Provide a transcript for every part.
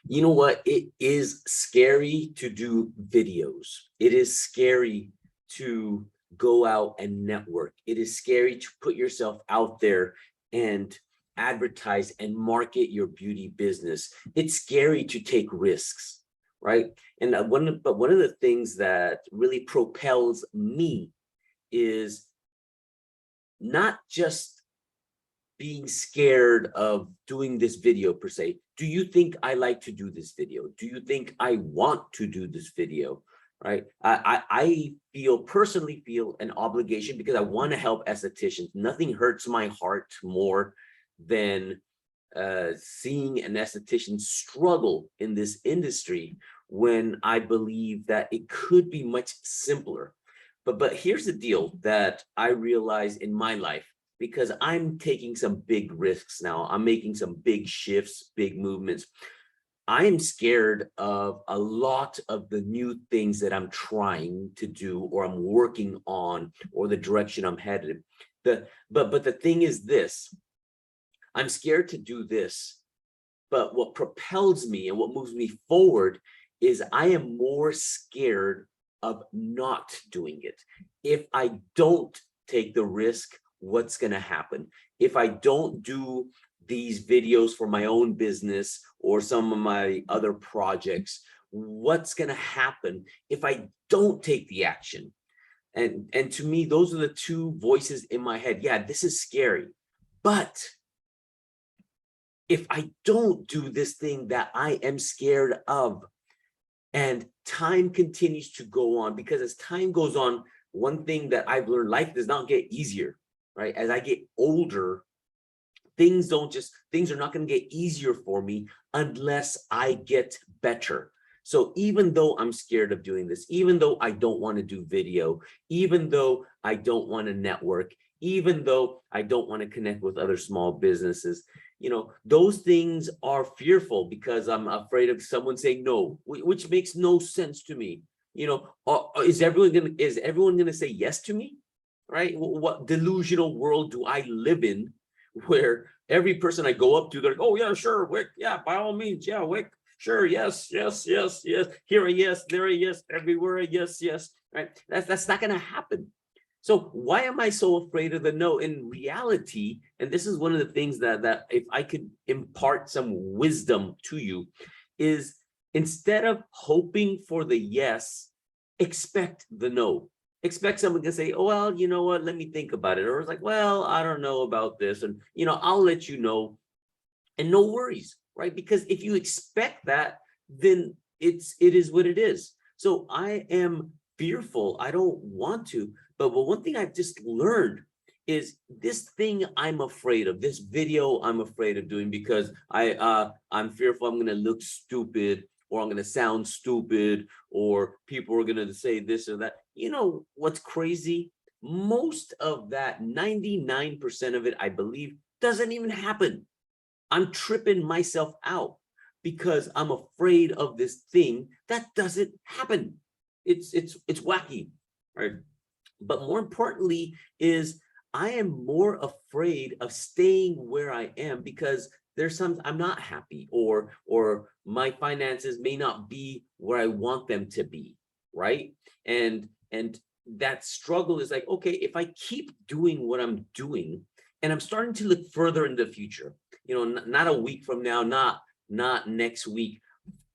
You know what? It is scary to do videos. It is scary to go out and network. It is scary to put yourself out there and advertise and market your beauty business. It's scary to take risks, right? And one of the things that really propels me is not just being scared of doing this video per se. Do you think I like to do this video? Do you think I want to do this video? Right? I personally feel an obligation because I want to help estheticians. Nothing hurts my heart more than seeing an esthetician struggle in this industry when I believe that it could be much simpler. But here's the deal that I realize in my life, because I'm taking some big risks now. I'm making some big shifts, big movements. I'm scared of a lot of the new things that I'm trying to do or I'm working on or the direction I'm headed. But the thing is this, I'm scared to do this, but what propels me and what moves me forward is I am more scared of not doing it. If I don't take the risk, what's going to happen? If I don't do these videos for my own business or some of my other projects, what's going to happen if I don't take the action? And to me, those are the two voices in my head. Yeah, this is scary, but if I don't do this thing that I am scared of, and time continues to go on, because as time goes on, one thing that I've learned, life does not get easier, right? As I get older, things are not going to get easier for me unless I get better. So even though I'm scared of doing this, even though I don't want to do video, even though I don't want to network, even though I don't want to connect with other small businesses, those things are fearful because I'm afraid of someone saying no, which makes no sense to me. Is everyone gonna say yes to me? Right? What delusional world do I live in where every person I go up to, they're like, oh yeah, sure, Wick, yeah, by all means, yeah, Wick, sure, yes, yes, yes, yes, here a yes, there a yes, everywhere a yes, yes, right? That's not gonna happen. So why am I so afraid of the no? In reality, and this is one of the things that if I could impart some wisdom to you, is instead of hoping for the yes, expect the no. Expect someone to say, oh, well, you know what, let me think about it. Or it's like, well, I don't know about this. And, I'll let you know. And no worries, right? Because if you expect that, then it is what it is. So I am fearful. I don't want to. But one thing I've just learned is this thing I'm afraid of, this video I'm afraid of doing because I'm fearful I'm going to look stupid or I'm going to sound stupid or people are going to say this or that. You know what's crazy? Most of that, 99% of it, I believe, doesn't even happen. I'm tripping myself out because I'm afraid of this thing that doesn't happen. It's wacky, right? But more importantly is I am more afraid of staying where I am because there's some I'm not happy or my finances may not be where I want them to be, right? And that struggle is like, okay, if I keep doing what I'm doing and I'm starting to look further in the future, not a week from now, not next week,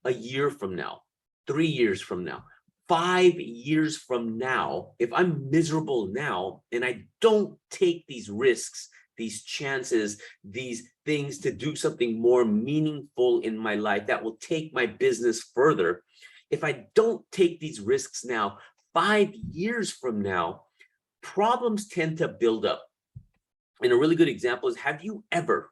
a year from now, 3 years from now, 5 years from now, if I'm miserable now and I don't take these risks, these chances, these things to do something more meaningful in my life that will take my business further, if I don't take these risks now, 5 years from now, problems tend to build up. And a really good example is, have you ever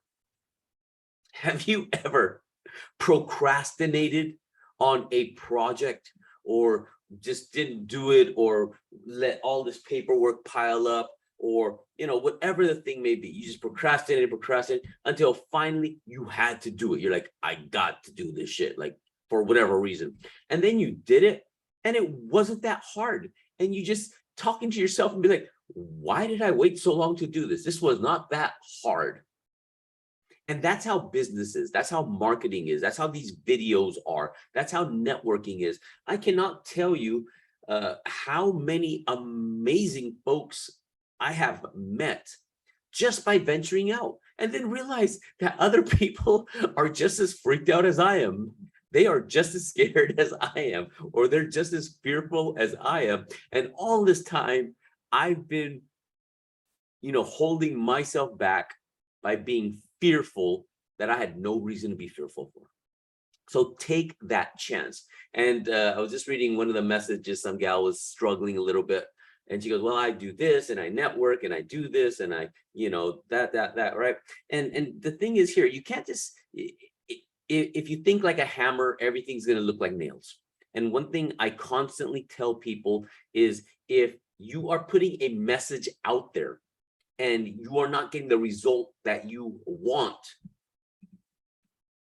procrastinated on a project or just didn't do it or let all this paperwork pile up or, whatever the thing may be? You just procrastinated until finally you had to do it. You're like, I got to do this shit, like for whatever reason. And then you did it and it wasn't that hard. And you just talking to yourself and be like, why did I wait so long to do this? This was not that hard. And that's how business is. That's how marketing is. That's how these videos are. That's how networking is. I cannot tell you how many amazing folks I have met just by venturing out, and then realize that other people are just as freaked out as I am. They are just as scared as I am, or they're just as fearful as I am. And all this time, I've been, holding myself back by being fearful that I had no reason to be fearful for. So take that chance. And I was just reading one of the messages. Some gal was struggling a little bit, and she goes, well, I do this and I network and I do this and I, that, right? And the thing is here, you can't just, if you think like a hammer, everything's going to look like nails. And one thing I constantly tell people is, if you are putting a message out there and you are not getting the result that you want,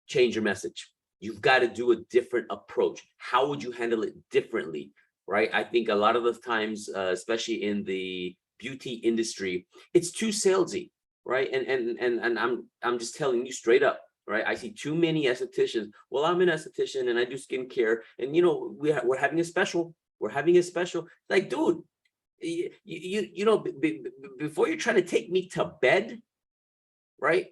change your message. You've got to do a different approach. How would you handle it differently, right? I think a lot of the times, especially in the beauty industry, it's too salesy, right? And I'm just telling you straight up, right? I see too many estheticians. Well, I'm an esthetician and I do skincare, and we're having a special. We're having a special. Like, dude, before you're trying to take me to bed, right?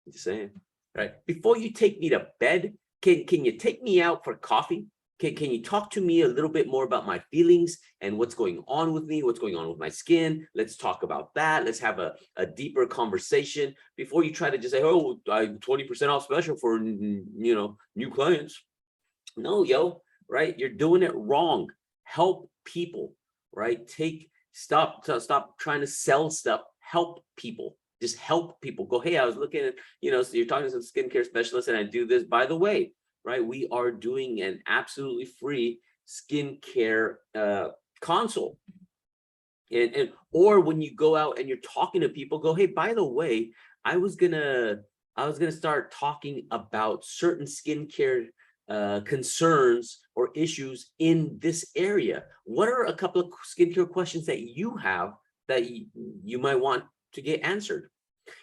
I'm just saying. Right. Before you take me to bed, can you take me out for coffee? Can you talk to me a little bit more about my feelings and what's going on with me, what's going on with my skin? Let's talk about that. Let's have a deeper conversation before you try to just say, oh, I'm 20% off special for, new clients. No, yo, right? You're doing it wrong. Help people, right? Stop trying to sell stuff. Help people. Just help people. Go, hey, I was looking at, so you're talking to some skincare specialist and I do this. By the way, right, we are doing an absolutely free skincare consult. Or when you go out and you're talking to people, go, hey, by the way, I was gonna start talking about certain skincare concerns or issues in this area. What are a couple of skincare questions that you have that you might want to get answered?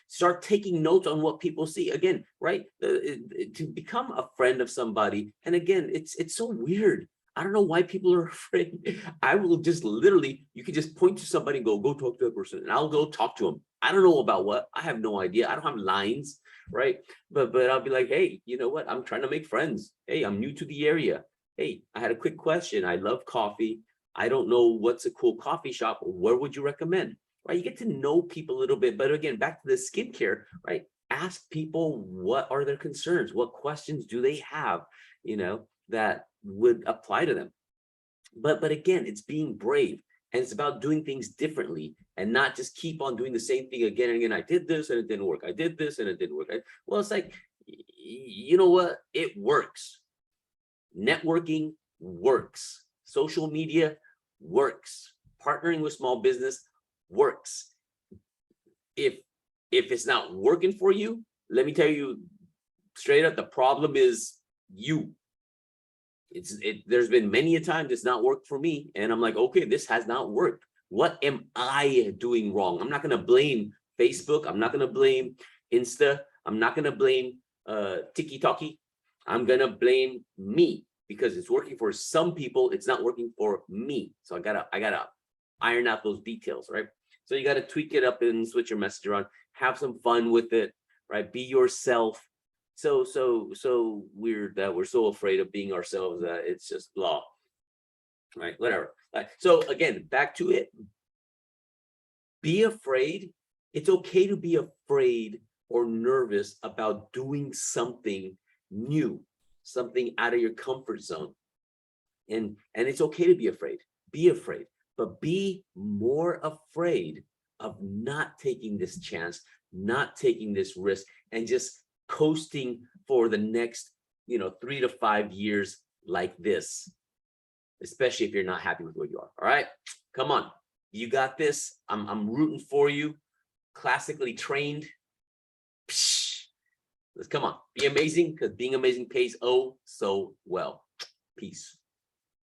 Start taking notes on what people see. Again, right? To become a friend of somebody. And again, it's so weird. I don't know why people are afraid. I will just literally, you can just point to somebody and go talk to that person, and I'll go talk to them. I don't know about what. I have no idea. I don't have lines, right? But I'll be like, hey, you know what? I'm trying to make friends. Hey, I'm new to the area. Hey, I had a quick question. I love coffee. I don't know what's a cool coffee shop. Where would you recommend? Right? You get to know people a little bit. But again, back to the skincare, right? Ask people, what are their concerns? What questions do they have, that would apply to them? But again, it's being brave, and it's about doing things differently and not just keep on doing the same thing again and again. I did this and it didn't work. I did this and it didn't work. Well, it's like, you know what? It works. Networking works. Social media works. Partnering with small business works. If it's not working for you, let me tell you straight up, the problem is you. There's been many a time it's not worked for me, and I'm like, okay, this has not worked. What am I doing wrong? I'm not going to blame Facebook. I'm not going to blame Insta. I'm not going to blame TikTok. I'm going to blame me, because it's working for some people. It's not working for me. So I gotta iron out those details, right? So you got to tweak it up and switch your message around. Have some fun with it, right? Be yourself. So weird that we're so afraid of being ourselves that it's just blah, right? Whatever. So again, back to it. Be afraid. It's okay to be afraid or nervous about doing something new, something out of your comfort zone. And it's okay to be afraid. Be afraid, but be more afraid of not taking this chance, not taking this risk, and just coasting for the next 3 to 5 years like this, especially if you're not happy with where you are. All right, come on, you got this. I'm rooting for you. Classically trained. Let's come on, be amazing, because being amazing pays oh so well. Peace.